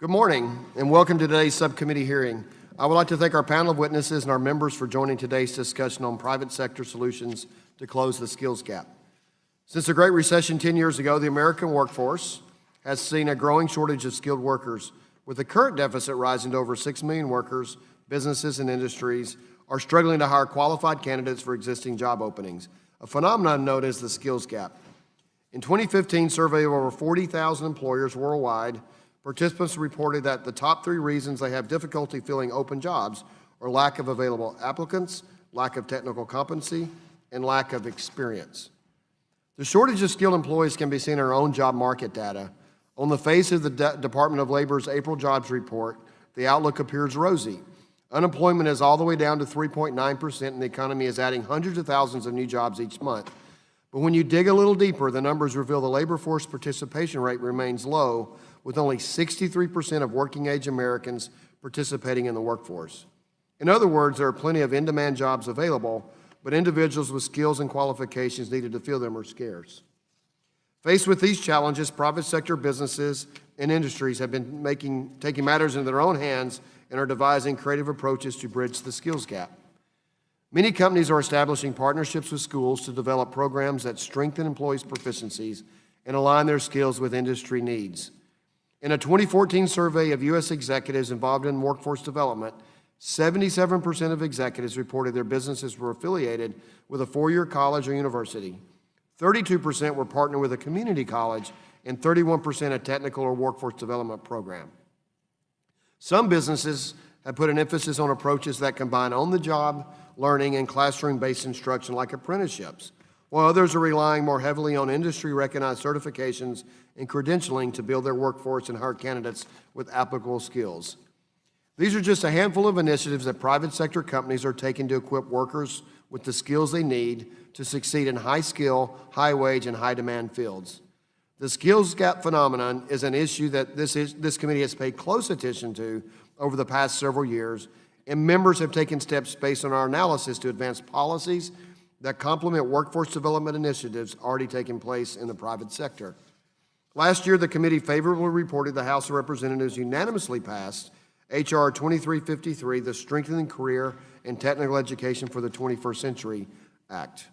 Good morning, and welcome to today's subcommittee hearing. I would like to thank our panel of witnesses and our members for joining today's discussion on private sector solutions to close the skills gap. Since the Great Recession 10 years ago, the American workforce has seen a growing shortage of skilled workers. With the current deficit rising to over 6 million workers, businesses and industries are struggling to hire qualified candidates for existing job openings, a phenomenon known as the skills gap. In 2015, a survey of over 40,000 employers worldwide, participants reported that the top 3 reasons they have difficulty filling open jobs are lack of available applicants, lack of technical competency, and lack of experience. The shortage of skilled employees can be seen in our own job market data. On the face of the Department of Labor's April jobs report, the outlook appears rosy. Unemployment is all the way down to 3.9%, and the economy is adding hundreds of thousands of new jobs each month. But when you dig a little deeper, the numbers reveal the labor force participation rate remains low, with only 63% of working-age Americans participating in the workforce. In other words, there are plenty of in-demand jobs available, but individuals with skills and qualifications needed to fill them are scarce. Faced with these challenges, private sector businesses and industries have been taking matters into their own hands and are devising creative approaches to bridge the skills gap. Many companies are establishing partnerships with schools to develop programs that strengthen employees' proficiencies and align their skills with industry needs. In a 2014 survey of U.S. executives involved in workforce development, 77% of executives reported their businesses were affiliated with a 4-year college or university. 32% were partnered with a community college, and 31% a technical or workforce development program. Some businesses have put an emphasis on approaches that combine on-the-job learning and classroom-based instruction like apprenticeships, while others are relying more heavily on industry-recognized certifications and credentialing to build their workforce and hire candidates with applicable skills. These are just a handful of initiatives that private sector companies are taking to equip workers with the skills they need to succeed in high-skill, high-wage, and high-demand fields. The skills gap phenomenon is an issue that this committee has paid close attention to over the past several years, and members have taken steps based on our analysis to advance policies that complement workforce development initiatives already taking place in the private sector. Last year, the committee favorably reported the House of Representatives unanimously passed H.R. 2353, the Strengthening Career and Technical Education for the 21st Century Act.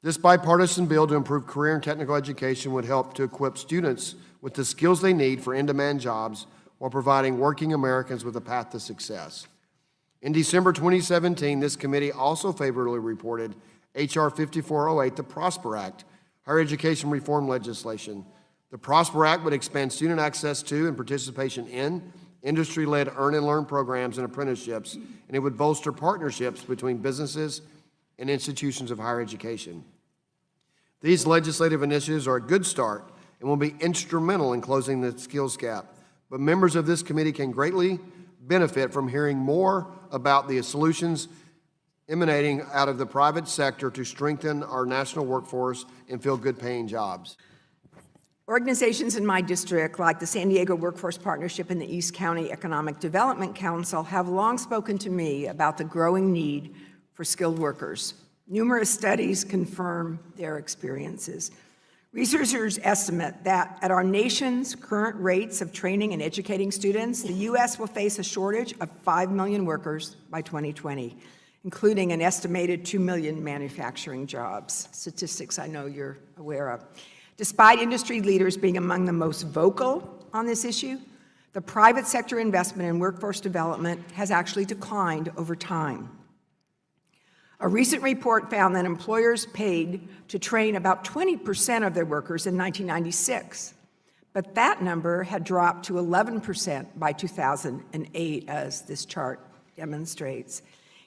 This bipartisan bill to improve career and technical education would help to equip students with the skills they need for in-demand jobs while providing working Americans with a path to success. In December 2017, this committee also favorably reported H.R. 5408, the PROSPER Act, higher education reform legislation. The PROSPER Act would expand student access to and participation in industry-led earn and learn programs and apprenticeships, and it would bolster partnerships between businesses and institutions of higher education. These legislative initiatives are a good start and will be instrumental in closing the skills gap, but members of this committee can greatly benefit from hearing more about the solutions emanating out of the private sector to strengthen our national workforce and fill good-paying jobs. Organizations in my district, like the San Diego Workforce Partnership and the East County Economic Development Council, have long spoken to me about the growing need for skilled workers. Numerous studies confirm their experiences. Researchers estimate that at our nation's current rates of training and educating students, the U.S. will face a shortage of 5 million workers by 2020, including an estimated 2 million manufacturing jobs, statistics I know you're aware of. Despite industry leaders being among the most vocal on this issue, the private sector investment in workforce development has actually declined over time. A recent report found that employers paid to train about 20% of their workers in 1996, but that number had dropped to 11% by 2008, as this chart demonstrates.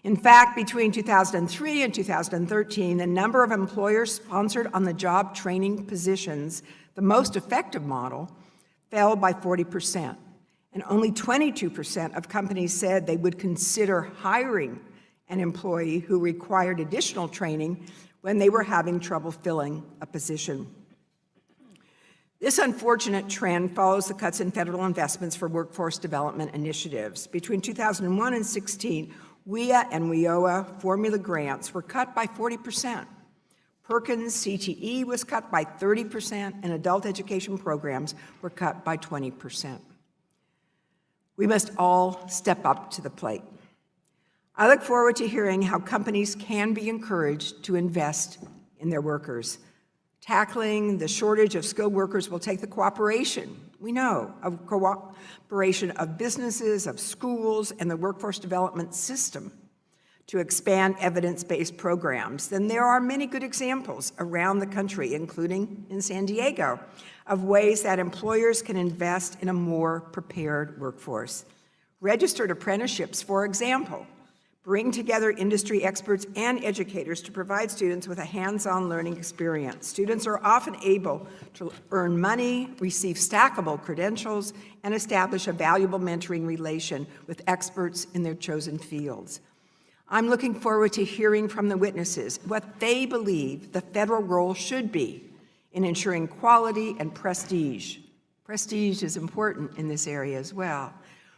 In fact, between 2003 and 2013, the number of employers sponsored on-the-job training positions, the most effective model, fell by 40%, and only 22% of companies said they would consider hiring an employee who required additional training when they were having trouble filling a position. This unfortunate trend follows the cuts in federal investments for workforce development initiatives. Between 2001 and 16, WIA and WIOA formula grants were cut by 40%. Perkins CTE was cut by 30%, and adult education programs were cut by 20%. We must all step up to the plate. I look forward to hearing how companies can be encouraged to invest in their workers. Tackling the shortage of skilled workers will take the cooperation, we know, of cooperation of businesses, of schools, and the workforce development system to expand evidence-based programs. Then there are many good examples around the country, including in San Diego, of ways that employers can invest in a more prepared workforce. Registered apprenticeships, for example, bring together industry experts and educators to provide students with a hands-on learning experience. Students are often able to earn money, receive stackable credentials, and establish a valuable mentoring relation with experts in their chosen fields. I'm looking forward to hearing from the witnesses what they believe the federal role should be in ensuring quality and prestige. Prestige is important in this area as well,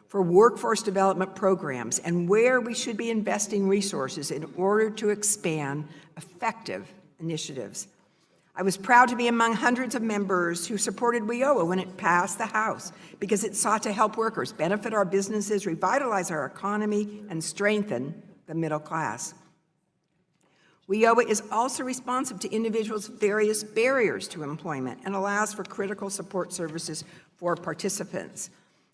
for workforce development programs and where we should be investing resources in order to expand effective initiatives. I was proud to be among hundreds of members who supported WIOA when it passed the House because it sought to help workers, benefit our businesses, revitalize our economy, and strengthen the middle class. WIOA is also responsive to individuals' various barriers to employment and allows for critical support services for participants.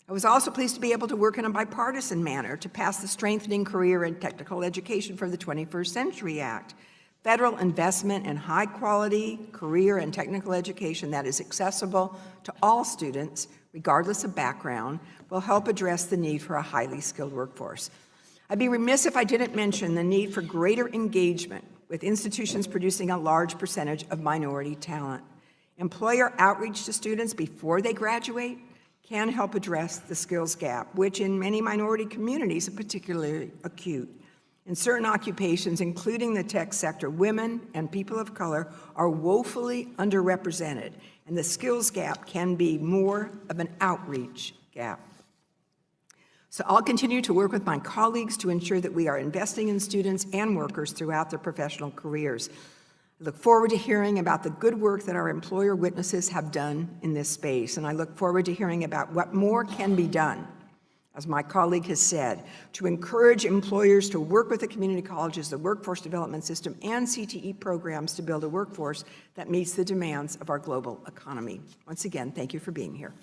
I was also pleased to be able to work in a bipartisan manner to pass the Strengthening Career and Technical Education for the 21st Century Act. Federal investment in high-quality career and technical education that is accessible to all students, regardless of background, will help address the need for a highly skilled workforce. I'd be remiss if I didn't mention the need for greater engagement with institutions producing a large percentage of minority talent. Employer outreach to students before they graduate can help address the skills gap, which in many minority communities is particularly acute. In certain occupations, including the tech sector, women and people of color are woefully underrepresented, and the skills gap can be more of an outreach gap. So I'll continue to work with my colleagues to ensure that we are investing in students and workers throughout their professional careers. I look forward to hearing about the good work that our employer witnesses have done in this space, and I look forward to hearing about what more can be done, as my colleague has said, to encourage employers to work with the community colleges, the workforce development system, and CTE programs to build a workforce that meets the demands of our global economy. Once again, thank you for being here.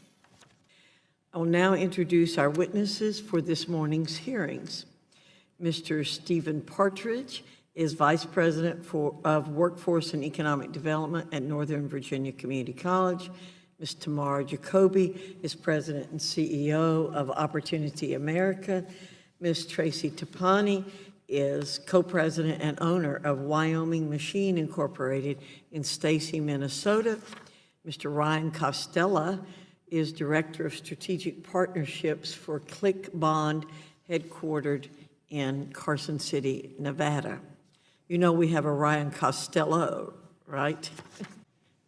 I will now introduce our witnesses for this morning's hearings. Mr. Stephen Partridge is Vice President of Workforce and Economic Development at Northern Virginia Community College. Ms. Tamar Jacoby is President and CEO of Opportunity America. Ms. Tracy Tapani is co-president and owner of Wyoming Machine Incorporated in Stacy, Minnesota. Mr. Ryan Costella is Director of Strategic Partnerships for Click Bond, headquartered in Carson City, Nevada. You know we have a Ryan Costello, right?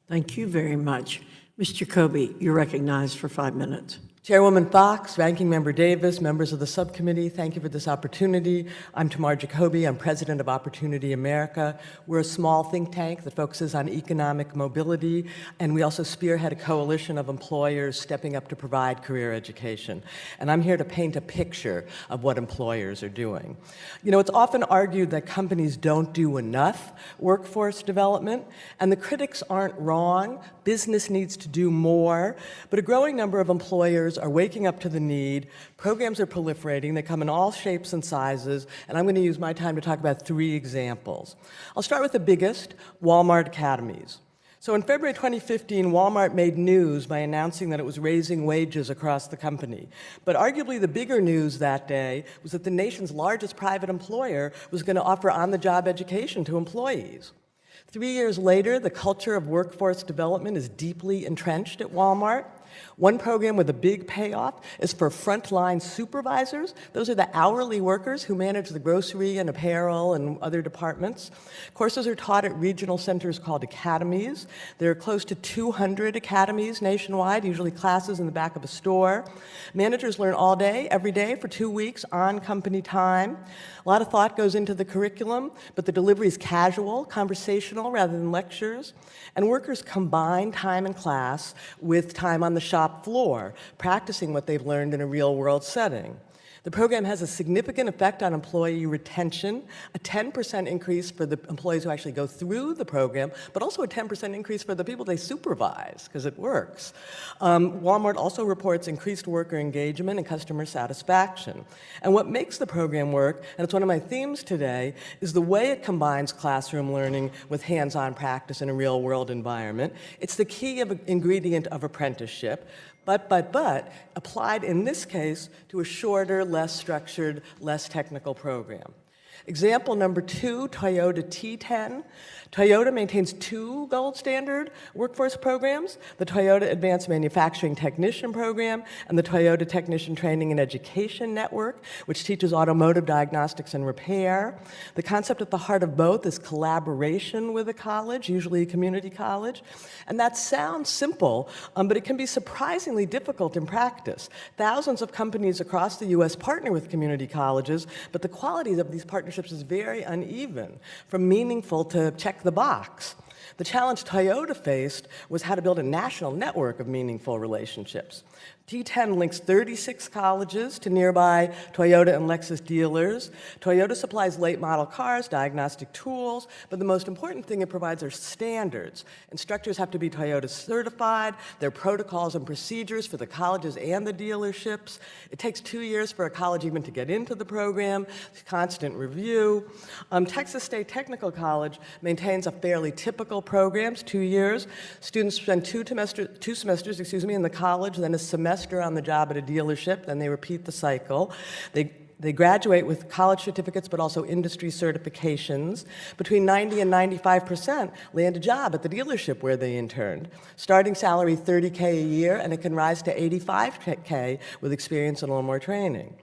Thank you very much. Ms. Jacoby, you're recognized for 5 minutes. Chairwoman Fox, Ranking Member Davis, members of the subcommittee, thank you for this opportunity. I'm Tamar Jacoby. I'm president of Opportunity America. We're a small think tank that focuses on economic mobility, and we also spearhead a coalition of employers stepping up to provide career education. And I'm here to paint a picture of what employers are doing. You know, it's often argued that companies don't do enough workforce development, and the critics aren't wrong. Business needs to do more, but a growing number of employers are waking up to the need. Programs are proliferating. They come in all shapes and sizes, and I'm going to use my time to talk about 3 examples. I'll start with the biggest, Walmart Academies. So in February 2015, Walmart made news by announcing that it was raising wages across the company. But arguably the bigger news that day was that the nation's largest private employer was going to offer on-the-job education to employees. 3 years later, the culture of workforce development is deeply entrenched at Walmart. One program with a big payoff is for frontline supervisors. Those are the hourly workers who manage the grocery and apparel and other departments. Courses are taught at regional centers called academies. There are close to 200 academies nationwide, usually classes in the back of a store. Managers learn all day, every day, for 2 weeks on company time. A lot of thought goes into the curriculum, but the delivery is casual, conversational rather than lectures. And workers combine time in class with time on the shop floor, practicing what they've learned in a real-world setting. The program has a significant effect on employee retention, a 10% increase for the employees who actually go through the program, but also a 10% increase for the people they supervise, because it works. Walmart also reports increased worker engagement and customer satisfaction. And what makes the program work, and it's one of my themes today, is the way it combines classroom learning with hands-on practice in a real-world environment. It's the key ingredient of apprenticeship, but, applied in this case to a shorter, less structured, less technical program. Example number 2, Toyota T10. Toyota maintains 2 gold standard workforce programs, the Toyota Advanced Manufacturing Technician Program and the Toyota Technician Training and Education Network, which teaches automotive diagnostics and repair. The concept at the heart of both is collaboration with a college, usually a community college. And that sounds simple, but it can be surprisingly difficult in practice. Thousands of companies across the U.S. partner with community colleges, but the quality of these partnerships is very uneven, from meaningful to check the box. The challenge Toyota faced was how to build a national network of meaningful relationships. T10 links 36 colleges to nearby Toyota and Lexus dealers. Toyota supplies late model cars, diagnostic tools, but the most important thing it provides are standards. Instructors have to be Toyota certified. There are protocols and procedures for the colleges and the dealerships. It takes 2 years for a college even to get into the program. It's constant review. Texas State Technical College maintains a fairly typical program, 2 years. Students spend two semesters in the college, then a semester on the job at a dealership, then they repeat the cycle. They graduate with college certificates, but also industry certifications. Between 90 and 95% land a job at the dealership where they interned. Starting salary $30K a year, and it can rise to $85K with experience and a little more training.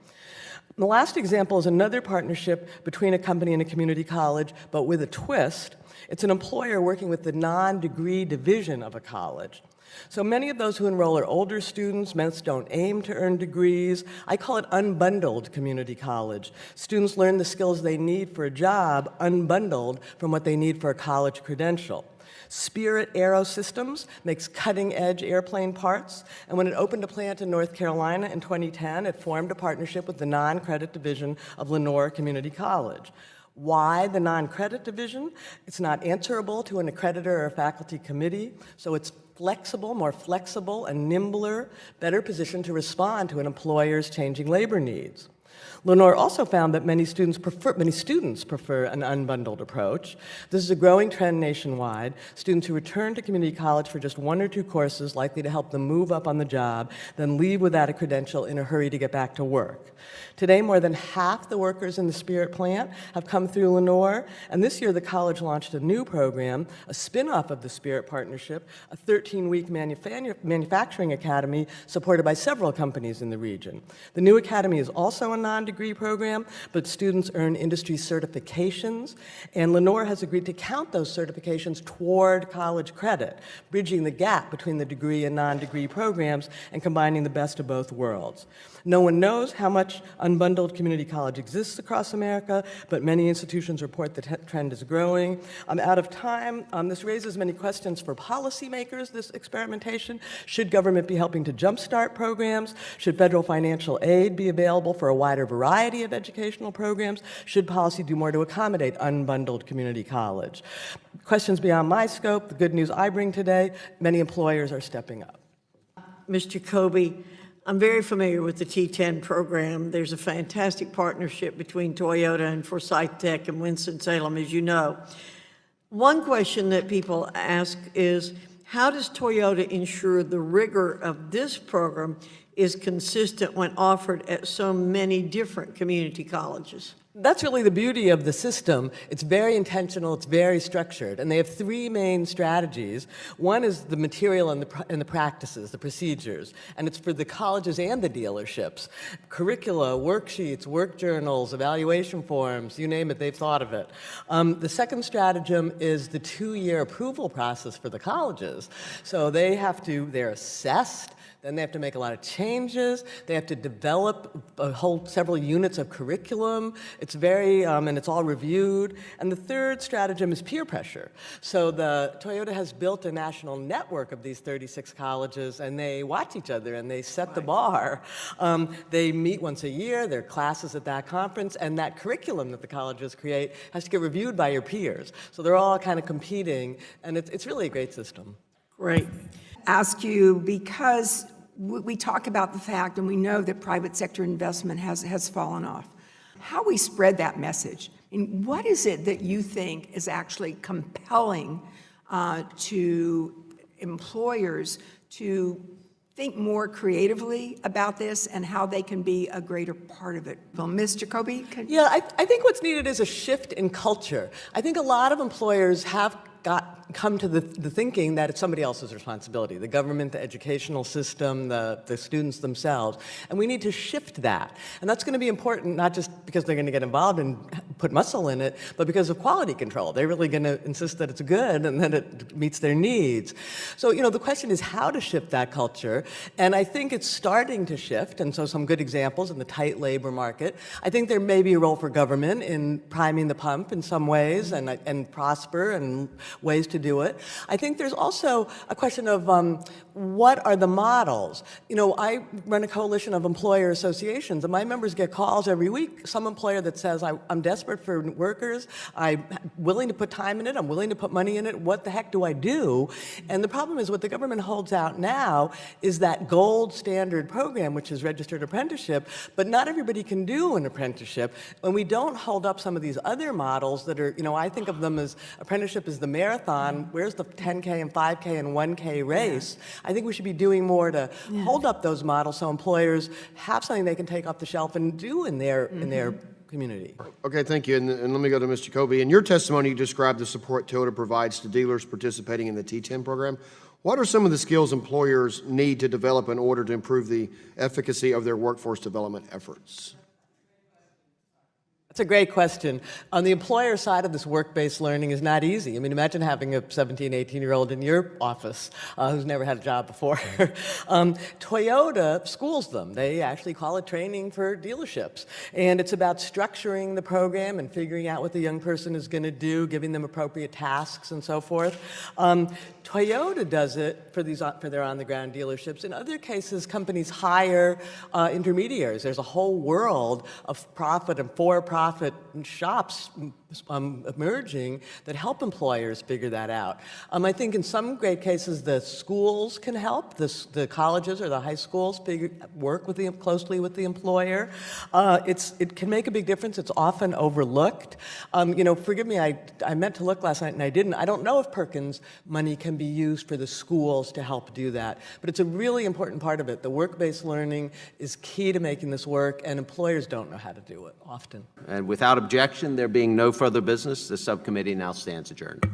The last example is another partnership between a company and a community college, but with a twist. It's an employer working with the non-degree division of a college. So many of those who enroll are older students. Most don't aim to earn degrees. I call it unbundled community college. Students learn the skills they need for a job unbundled from what they need for a college credential. Spirit Aerosystems makes cutting-edge airplane parts, and when it opened a plant in North Carolina in 2010, it formed a partnership with the non-credit division of Lenore Community College. Why the non-credit division? It's not answerable to an accreditor or a faculty committee, so it's flexible, more flexible and nimbler, better positioned to respond to an employer's changing labor needs. Lenore also found that many students prefer an unbundled approach. This is a growing trend nationwide. Students who return to community college for just 1 or 2 courses likely to help them move up on the job, then leave without a credential in a hurry to get back to work. Today, more than half the workers in the Spirit plant have come through Lenore, and this year the college launched a new program, a spin-off of the Spirit partnership, a 13-week manufacturing academy supported by several companies in the region. The new academy is also a non-degree program, but students earn industry certifications, and Lenore has agreed to count those certifications toward college credit, bridging the gap between the degree and non-degree programs and combining the best of both worlds. No one knows how much unbundled community college exists across America, but many institutions report the trend is growing. I'm out of time. This raises many questions for policymakers, this experimentation. Should government be helping to jumpstart programs? Should federal financial aid be available for a wider variety of educational programs? Should policy do more to accommodate unbundled community college? Questions beyond my scope. The good news I bring today, many employers are stepping up. Ms. Jacoby, I'm very familiar with the T10 program. There's a fantastic partnership between Toyota and Forsyth Tech and Winston-Salem, as you know. One question that people ask is, how does Toyota ensure the rigor of this program is consistent when offered at so many different community colleges? That's really the beauty of the system. It's very intentional, it's very structured, and they have 3 main strategies. One is the material and the practices, the procedures, and it's for the colleges and the dealerships. Curricula, worksheets, work journals, evaluation forms, you name it, they've thought of it. The second stratagem is the 2-year approval process for the colleges. So they're assessed, then they have to make a lot of changes. They have to develop several units of curriculum. It's very, and it's all reviewed. And the third stratagem is peer pressure. So Toyota has built a national network of these 36 colleges, and they watch each other, and they set the bar. They meet once a year, there are classes at that conference, and that curriculum that the colleges create has to get reviewed by your peers. So they're all kind of competing, and it's really a great system. Great. Ask you, because we talk about the fact, and we know that private sector investment has fallen off, how we spread that message. And what is it that you think is actually compelling to employers to think more creatively about this and how they can be a greater part of it? Well, Ms. Jacoby? Yeah, I think what's needed is a shift in culture. I think a lot of employers have come to the thinking that it's somebody else's responsibility, the government, the educational system, the students themselves, and we need to shift that. And that's going to be important, not just because they're going to get involved and put muscle in it, but because of quality control. They're really going to insist that it's good and that it meets their needs. So, the question is how to shift that culture, and I think it's starting to shift, and so some good examples in the tight labor market. I think there may be a role for government in priming the pump in some ways and prosper and ways to do it. I think there's also a question of what are the models? I run a coalition of employer associations, and my members get calls every week. Some employer that says, I'm desperate for workers, I'm willing to put time in it, I'm willing to put money in it, what the heck do I do? And the problem is what the government holds out now is that gold standard program, which is registered apprenticeship, but not everybody can do an apprenticeship. When we don't hold up some of these other models that are, I think of them as apprenticeship is the marathon, where's the 10K and 5K and 1K race? I think we should be doing more to hold up those models so employers have something they can take off the shelf and do in their community. Okay, thank you. And let me go to Ms. Jacoby. In your testimony, you described the support Toyota provides to dealers participating in the T10 program. What are some of the skills employers need to develop in order to improve the efficacy of their workforce development efforts? That's a great question. On the employer side of this, work-based learning is not easy. I mean, imagine having a 17, 18-year-old in your office who's never had a job before. Toyota schools them. They actually call it training for dealerships. And it's about structuring the program and figuring out what the young person is going to do, giving them appropriate tasks and so forth. Toyota does it for their on-the-ground dealerships. In other cases, companies hire intermediaries. There's a whole world of profit and for-profit shops emerging that help employers figure that out. I think in some great cases the schools can help, the colleges or the high schools work closely with the employer. It can make a big difference. It's often overlooked. Forgive me, I meant to look last night and I didn't. I don't know if Perkins money can be used for the schools to help do that, but it's a really important part of it. The work-based learning is key to making this work, and employers don't know how to do it often. And without objection, there being no further business, the subcommittee now stands adjourned.